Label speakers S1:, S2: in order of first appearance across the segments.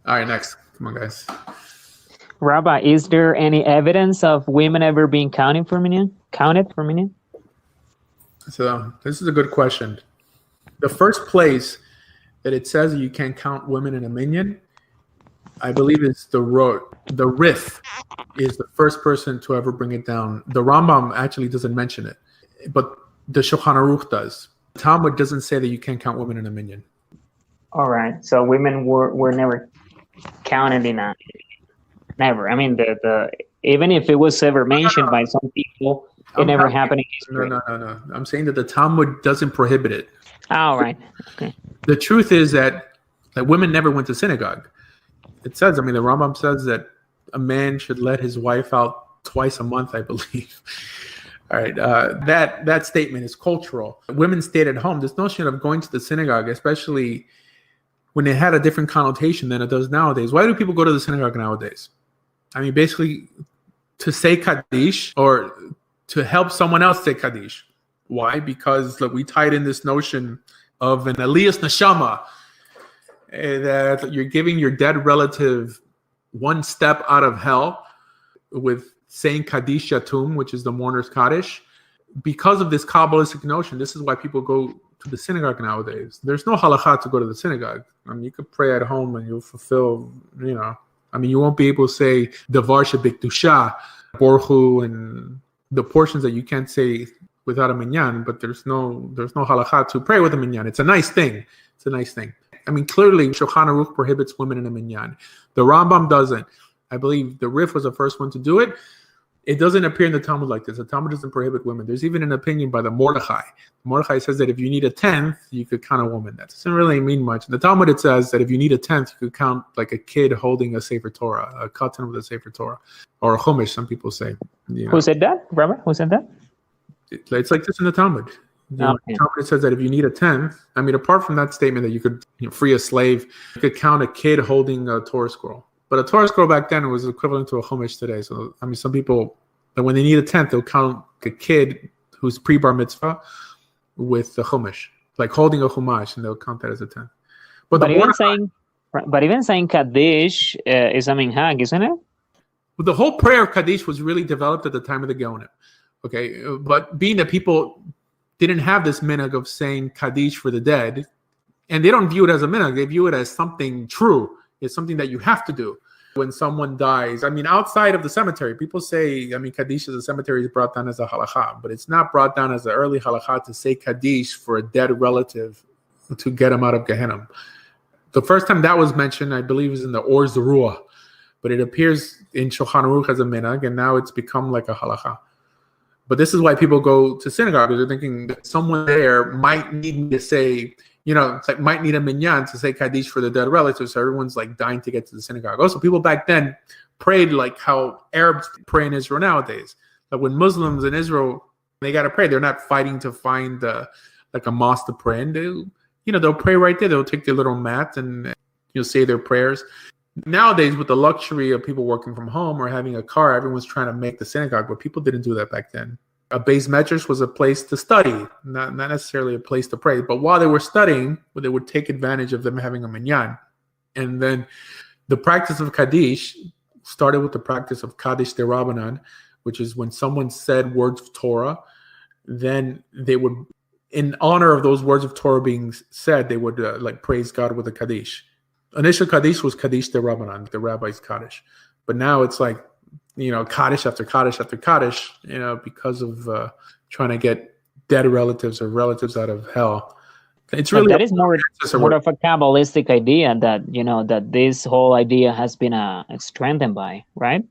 S1: All right, next. Come on, guys.
S2: Rabbi, is there any evidence of women ever being counted for Minyan?
S1: So this is a good question. The first place that it says you can't count women in a minyan, I believe it's the Rif is the first person to ever bring it down. The Rambam actually doesn't mention it, but the Shulchan Aruch does. Talmud doesn't say that you can't count women in a minyan.
S2: All right, so women were never counted in a never. I mean, the even if it was ever mentioned by some people, it never happened in history.
S1: No. I'm saying that the Talmud doesn't prohibit it.
S2: All right. Okay.
S1: The truth is that women never went to synagogue. It says, the Rambam says that a man should let his wife out twice a month, I believe. All right. That statement is cultural. Women stayed at home. This notion of going to the synagogue, especially when it had a different connotation than it does nowadays. Why do people go to the synagogue nowadays? Basically to say Kaddish or to help someone else say Kaddish. Why? Because we tied in this notion of an Aliyas Neshama, that you're giving your dead relative one step out of hell with saying Kaddish Yatum, which is the mourner's Kaddish. Because of this Kabbalistic notion, this is why people go to the synagogue nowadays. There's no halakha to go to the synagogue. You could pray at home and you'll fulfill, you won't be able to say Davar Shebikdusha, Borchu, and the portions that you can't say without a minyan, but there's no halakha to pray with a minyan. It's a nice thing. Clearly, Shulchan Aruch prohibits women in a minyan. The Rambam doesn't. I believe the Rif was the first one to do it. It doesn't appear in the Talmud like this. The Talmud doesn't prohibit women. There's even an opinion by the Mordechai. Mordechai says that if you need a tenth, you could count a woman. That doesn't really mean much. In the Talmud, it says that if you need a tenth, you could count like a kid holding a Sefer Torah, a katan with a Sefer Torah, or a chumash, some people say.
S2: Who said that, Rabbi? Who said that?
S1: It's like this in the Talmud. The Talmud says that if you need a tenth, apart from that statement that you could free a slave, you could count a kid holding a Torah scroll. But a Torah scroll back then was equivalent to a chumash today. So, some people, when they need a tenth, they'll count a kid who's pre-bar mitzvah with the chumash, like holding a chumash, and they'll count that as a tenth. But
S2: even saying Kaddish is a minhag, isn't it?
S1: Well, the whole prayer of Kaddish was really developed at the time of the Gaonim. Okay, but being that people didn't have this minhag of saying Kaddish for the dead, and they don't view it as a minhag, they view it as something true. It's something that you have to do when someone dies. Outside of the cemetery, people say, Kaddish as a cemetery is brought down as a halakha, but it's not brought down as an early halakha to say Kaddish for a dead relative to get him out of Gehenna. The first time that was mentioned, I believe, is in the Or Zeruah, but it appears in Shulchan Aruch as a minhag, and now it's become like a halakha. But this is why people go to synagogue, because they're thinking that someone there might need me to say, might need a minyan to say Kaddish for the dead relatives. So everyone's dying to get to the synagogue. Also, people back then prayed like how Arabs pray in Israel nowadays. Like when Muslims in Israel, they got to pray. They're not fighting to find a mosque to pray in. They'll pray right there. They'll take their little mat and say their prayers. Nowadays, with the luxury of people working from home or having a car, everyone's trying to make the synagogue, but people didn't do that back then. A beis medrash was a place to study, not necessarily a place to pray. But while they were studying, they would take advantage of them having a minyan. And then the practice of Kaddish started with the practice of Kaddish Derabanan, which is when someone said words of Torah, then they would, in honor of those words of Torah being said, they would praise God with a Kaddish. Initial Kaddish was Kaddish Derabanan, the rabbi's Kaddish. But now it's Kaddish after Kaddish after Kaddish, because of trying to get dead relatives or relatives out of hell. It's really
S2: that is more of a Kabbalistic idea that, that this whole idea has been strengthened by, right?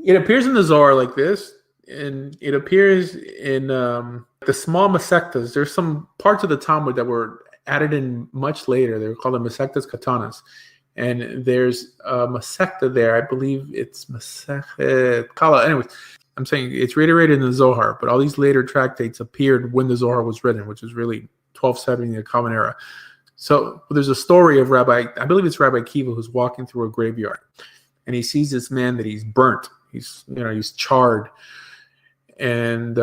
S1: It appears in the Zohar like this, and it appears in the small Masechtas. There's some parts of the Talmud that were added in much later. They were called the Masechtas Katanas. And there's a Masechta there. I believe it's Masechet Kala. Anyways, I'm saying it's reiterated in the Zohar, but all these later tractates appeared when the Zohar was written, which is really 1270, the Common Era. So there's a story of I believe it's Rabbi Kiva, who's walking through a graveyard, and he sees this man that he's burnt. He's charred, and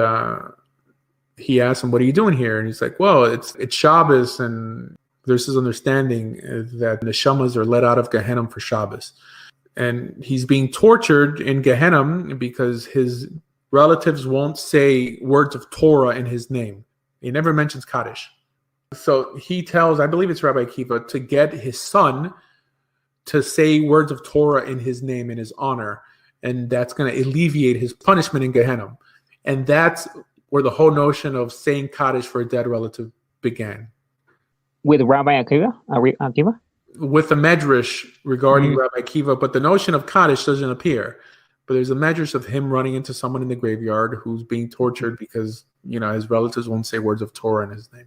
S1: he asks him, "What are you doing here?" And he's like, "Well, it's Shabbos, and there's this understanding that neshamas are let out of Gehenna for Shabbos. And he's being tortured in Gehenna because his relatives won't say words of Torah in his name. He never mentions Kaddish. So he tells, I believe it's Rabbi Akiva, to get his son to say words of Torah in his name, in his honor. And that's going to alleviate his punishment in Gehenna. And that's where the whole notion of saying Kaddish for a dead relative began.
S2: With Rabbi Akiva?
S1: With the Medrash regarding Rabbi Akiva, but the notion of Kaddish doesn't appear. But there's a Medrash of him running into someone in the graveyard who's being tortured because, his relatives won't say words of Torah in his name.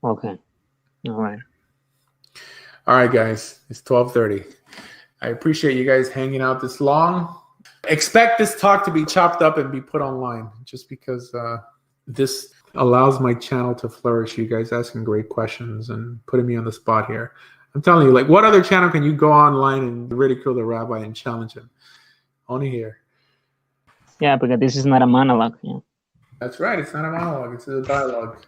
S2: Okay. All right.
S1: All right, guys. It's 12:30. I appreciate you guys hanging out this long. Expect this talk to be chopped up and be put online just because this allows my channel to flourish. You guys asking great questions and putting me on the spot here. I'm telling you, what other channel can you go online and ridicule the rabbi and challenge him? Only here.
S2: Yeah, because this is not a monologue. Yeah.
S1: That's right. It's not a monologue. It's a dialogue.